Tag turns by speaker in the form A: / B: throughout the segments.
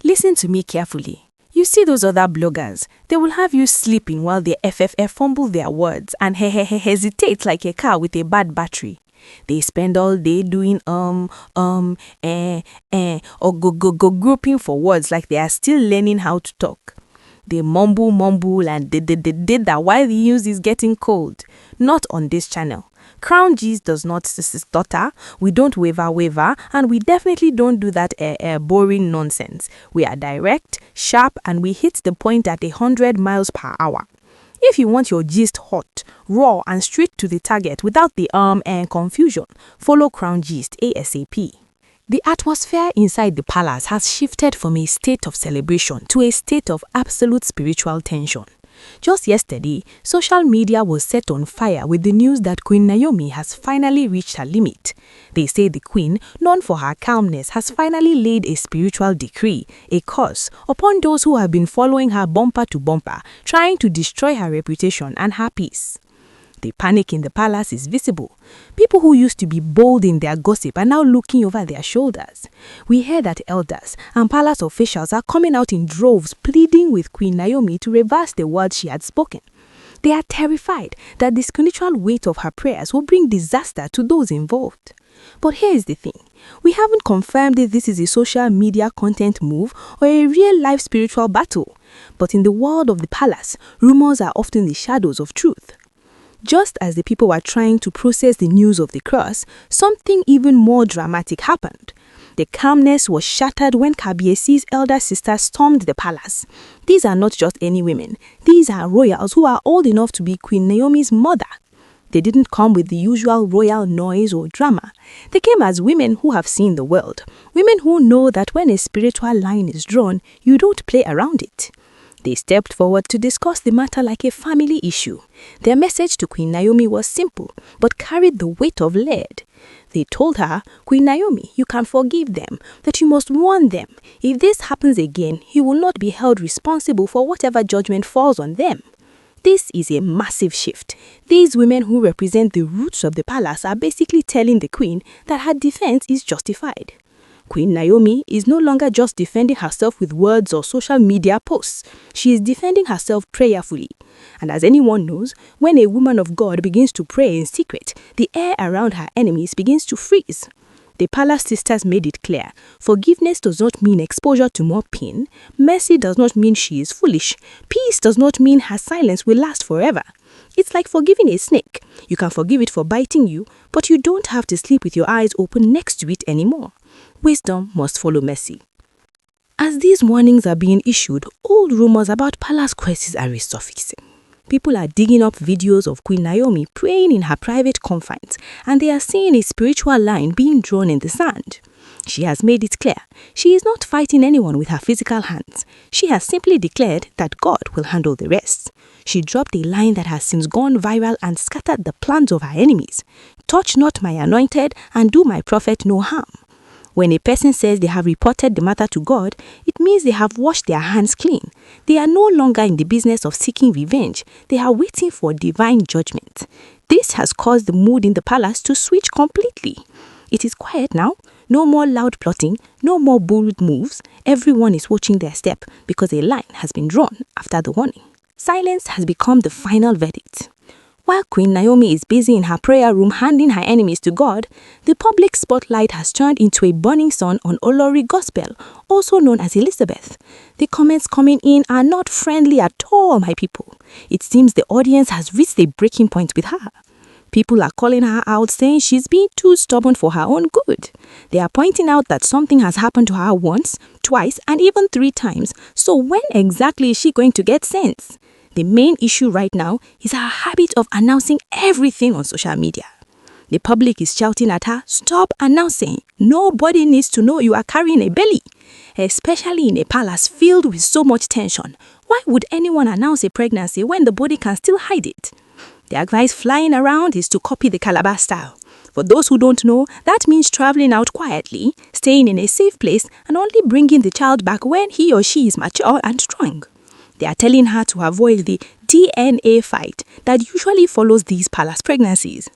A: Listen to me carefully. You see those other bloggers, they will have you sleeping while they fumble their words and hesitate like a car with a bad battery. They spend all day doing or go groping for words like they are still learning how to talk. They mumble and did that while the news is getting cold. Not on this channel. Crown G's does not stutter, we don't waver, and we definitely don't do that boring nonsense. We are direct, sharp, and we hit the point at 100 miles per hour. If you want your gist hot, raw, and straight to the target without the and confusion, follow Crown Gist ASAP. The atmosphere inside the palace has shifted from a state of celebration to a state of absolute spiritual tension. Just yesterday, social media was set on fire with the news that Queen Naomi has finally reached her limit. They say the queen, known for her calmness, has finally laid a spiritual decree, a curse, upon those who have been following her bumper to bumper, trying to destroy her reputation and her peace. The panic in the palace is visible. People who used to be bold in their gossip are now looking over their shoulders. We hear that elders and palace officials are coming out in droves pleading with Queen Naomi to reverse the words she had spoken. They are terrified that the spiritual weight of her prayers will bring disaster to those involved. But here is the thing. We haven't confirmed if this is a social media content move or a real-life spiritual battle. But in the world of the palace, rumors are often the shadows of truth. Just as the people were trying to process the news of the cross, something even more dramatic happened. The calmness was shattered when Kabiesi's elder sister stormed the palace. These are not just any women. These are royals who are old enough to be Queen Naomi's mother. They didn't come with the usual royal noise or drama. They came as women who have seen the world. Women who know that when a spiritual line is drawn, you don't play around it. They stepped forward to discuss the matter like a family issue. Their message to Queen Naomi was simple, but carried the weight of lead. They told her, Queen Naomi, you can forgive them, that you must warn them. If this happens again, you will not be held responsible for whatever judgment falls on them. This is a massive shift. These women who represent the roots of the palace are basically telling the queen that her defense is justified. Queen Naomi is no longer just defending herself with words or social media posts. She is defending herself prayerfully. And as anyone knows, when a woman of God begins to pray in secret, the air around her enemies begins to freeze. The palace sisters made it clear. Forgiveness does not mean exposure to more pain. Mercy does not mean she is foolish. Peace does not mean her silence will last forever. It's like forgiving a snake. You can forgive it for biting you, but you don't have to sleep with your eyes open next to it anymore. Wisdom must follow mercy. As these warnings are being issued, old rumors about palace curses are resurfacing. People are digging up videos of Queen Naomi praying in her private confines, and they are seeing a spiritual line being drawn in the sand. She has made it clear she is not fighting anyone with her physical hands. She has simply declared that God will handle the rest. She dropped a line that has since gone viral and scattered the plans of her enemies. Touch not my anointed and do my prophet no harm. When a person says they have reported the matter to God, it means they have washed their hands clean. They are no longer in the business of seeking revenge. They are waiting for divine judgment. This has caused the mood in the palace to switch completely. It is quiet now. No more loud plotting, no more bold moves. Everyone is watching their step because a line has been drawn after the warning. Silence has become the final verdict. While Queen Naomi is busy in her prayer room handing her enemies to God, the public spotlight has turned into a burning sun on Olori Gospel, also known as Elizabeth. The comments coming in are not friendly at all, my people. It seems the audience has reached a breaking point with her. People are calling her out, saying she's being too stubborn for her own good. They are pointing out that something has happened to her once, twice, and even 3 times. So when exactly is she going to get sense? The main issue right now is her habit of announcing everything on social media. The public is shouting at her, stop announcing. Nobody needs to know you are carrying a belly. Especially in a palace filled with so much tension. Why would anyone announce a pregnancy when the body can still hide it? The advice flying around is to copy the Calabar style. For those who don't know, that means traveling out quietly, staying in a safe place, and only bringing the child back when he or she is mature and strong. They are telling her to avoid the DNA fight that usually follows these palace pregnancies.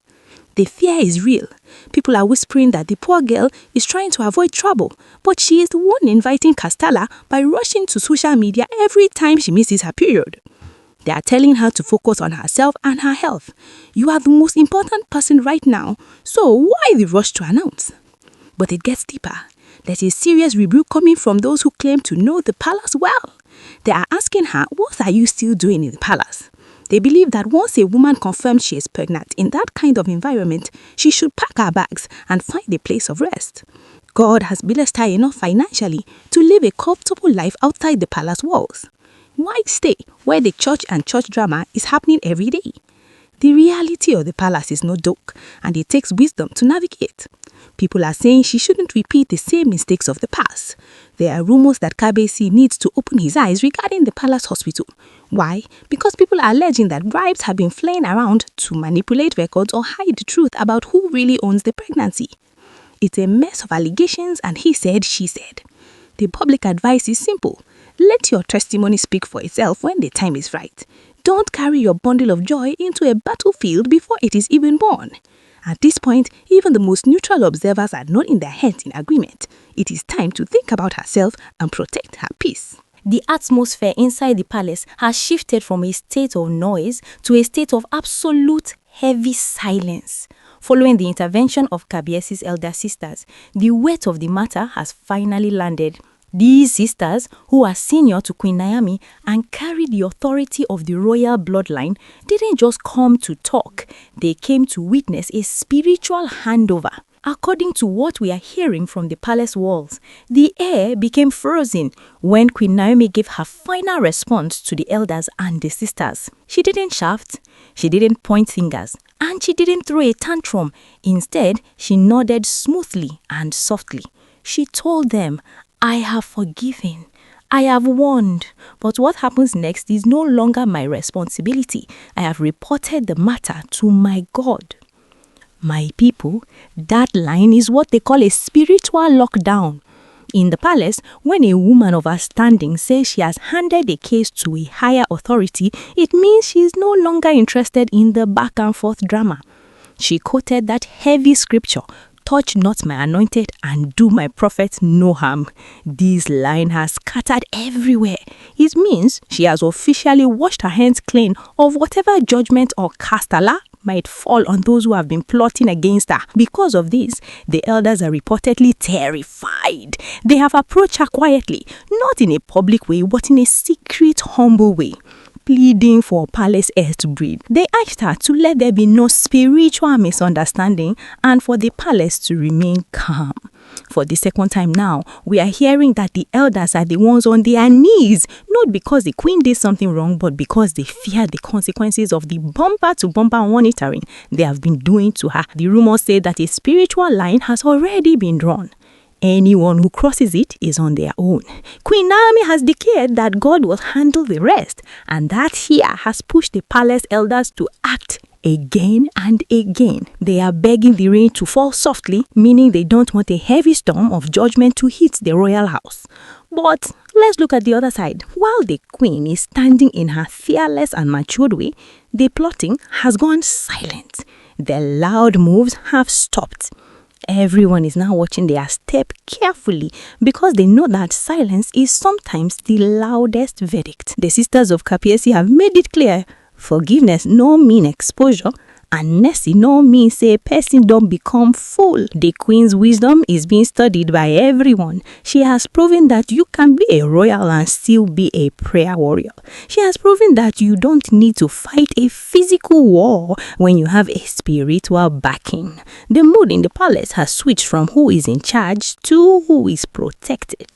A: The fear is real. People are whispering that the poor girl is trying to avoid trouble, but she is the one inviting Castella by rushing to social media every time she misses her period. They are telling her to focus on herself and her health. You are the most important person right now, so why the rush to announce? But it gets deeper. There's a serious rebuke coming from those who claim to know the palace well. They are asking her, what are you still doing in the palace? They believe that once a woman confirms she is pregnant in that kind of environment, she should pack her bags and find a place of rest. God has blessed her enough financially to live a comfortable life outside the palace walls. Why stay where the church and church drama is happening every day? The reality of the palace is no joke, and it takes wisdom to navigate. People are saying she shouldn't repeat the same mistakes of the past. There are rumors that Kabesi needs to open his eyes regarding the palace hospital. Why? Because people are alleging that bribes have been flying around to manipulate records or hide the truth about who really owns the pregnancy. It's a mess of allegations and he said, she said. The public advice is simple. Let your testimony speak for itself when the time is right. Don't carry your bundle of joy into a battlefield before it is even born. At this point, even the most neutral observers are nodding their heads in agreement. It is time to think about herself and protect her peace.
B: The atmosphere inside the palace has shifted from a state of noise to a state of absolute heavy silence. Following the intervention of Kabiesi's elder sisters, the weight of the matter has finally landed. These sisters, who are senior to Queen Naomi and carry the authority of the royal bloodline, didn't just come to talk. They came to witness a spiritual handover. According to what we are hearing from the palace walls, the air became frozen when Queen Naomi gave her final response to the elders and the sisters. She didn't shout, she didn't point fingers, and she didn't throw a tantrum. Instead, she nodded smoothly and softly. She told them, I have forgiven. I have warned, but what happens next is no longer my responsibility. I have reported the matter to my God. My people, that line is what they call a spiritual lockdown. In the palace, when a woman of her standing says she has handed a case to a higher authority, it means she is no longer interested in the back and forth drama. She quoted that heavy scripture, touch not my anointed and do my prophet no harm. This line has scattered everywhere. It means she has officially washed her hands clean of whatever judgment or castala might fall on those who have been plotting against her. Because of this, the elders are reportedly terrified. They have approached her quietly, not in a public way, but in a secret, humble way, pleading for palace air to breathe. They asked her to let there be no spiritual misunderstanding and for the palace to remain calm. For the second time now, we are hearing that the elders are the ones on their knees, not because the queen did something wrong, but because they fear the consequences of the bumper-to-bumper monitoring they have been doing to her. The rumors say that a spiritual line has already been drawn. Anyone who crosses it is on their own. Queen Naomi has declared that God will handle the rest, and that here has pushed the palace elders to act again and again. They are begging the rain to fall softly, meaning they don't want a heavy storm of judgment to hit the royal house. But let's look at the other side. While the queen is standing in her fearless and matured way, the plotting has gone silent. The loud moves have stopped. Everyone is now watching their step carefully because they know that silence is sometimes the loudest verdict. The sisters of Kapiesi have made it clear, forgiveness no mean exposure, and mercy no mean say person don't become fool. The queen's wisdom is being studied by everyone. She has proven that you can be a royal and still be a prayer warrior. She has proven that you don't need to fight a physical war when you have a spiritual backing. The mood in the palace has switched from who is in charge to who is protected.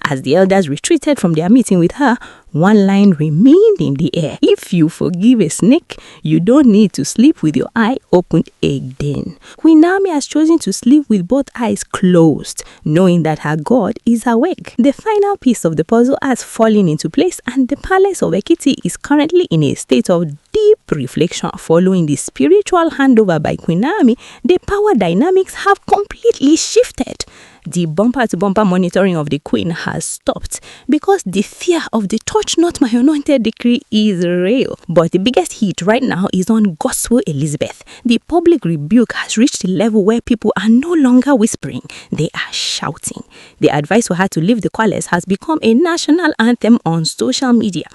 B: As the elders retreated from their meeting with her, one line remained in the air. If you forgive a snake, you don't need to sleep with your eye opened again. Queen Naomi has chosen to sleep with both eyes closed, knowing that her God is awake. The final piece of the puzzle has fallen into place, and the palace of Ekiti is currently in a state of deep reflection. Following the spiritual handover by Queen Naomi, the power dynamics have completely shifted. The bumper-to-bumper monitoring of the queen has stopped because the fear of the touch touch not my anointed decree is real. But the biggest hit right now is on Gospel Elizabeth. The public rebuke has reached a level where people are no longer whispering, they are shouting. The advice for her to leave the palace has become a national anthem on social media.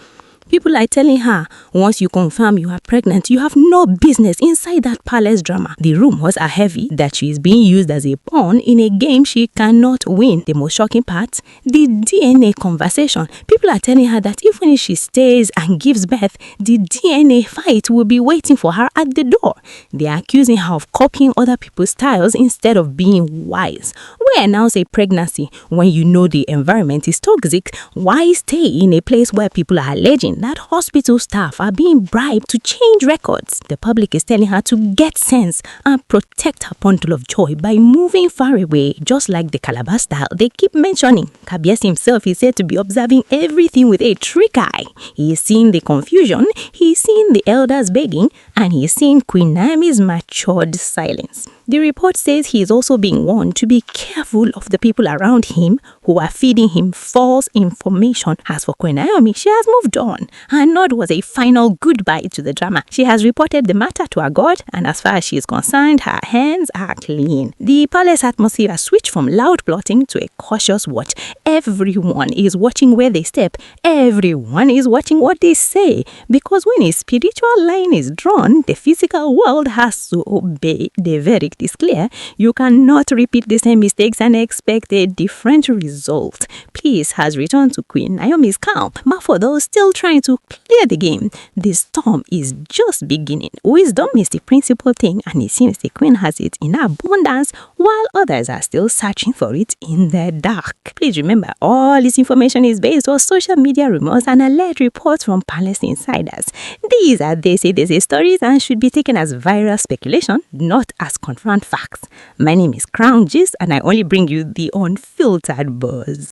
B: People are telling her, once you confirm you are pregnant, you have no business inside that palace drama. The rumors are heavy that she is being used as a pawn in a game she cannot win. The most shocking part, the DNA conversation. People are telling her that even if she stays and gives birth, the DNA fight will be waiting for her at the door. They are accusing her of copying other people's styles instead of being wise. Why announce a pregnancy when you know the environment is toxic? Why stay in a place where people are alleging that hospital staff are being bribed to change records? The public is telling her to get sense and protect her bundle of joy by moving far away, just like the Calabar style they keep mentioning. Kabiyesi himself is said to be observing everything with a trick eye. He is seeing the confusion, he is seeing the elders begging, and he is seeing Queen Naomi's matured silence. The report says he is also being warned to be careful of the people around him who are feeding him false information. As for Queen Naomi, she has moved on. Her nod was a final goodbye to the drama. She has reported the matter to her God, and as far as she is concerned, her hands are clean. The palace atmosphere has switched from loud plotting to a cautious watch. Everyone is watching where they step. Everyone is watching what they say. Because when a spiritual line is drawn, the physical world has to obey. The verdict is clear. You cannot repeat the same mistakes and expect a different result. Peace has returned to Queen Naomi's camp, but for those still trying to clear the game, the storm is just beginning. Wisdom is the principal thing, and it seems the queen has it in abundance, while others are still searching for it in the dark. Please remember, all this information is based on social media rumors and alleged reports from palace insiders. These are they say stories and should be taken as viral speculation, not as confirmed facts. My name is Crown Gist, and I only bring you the unfiltered buzz.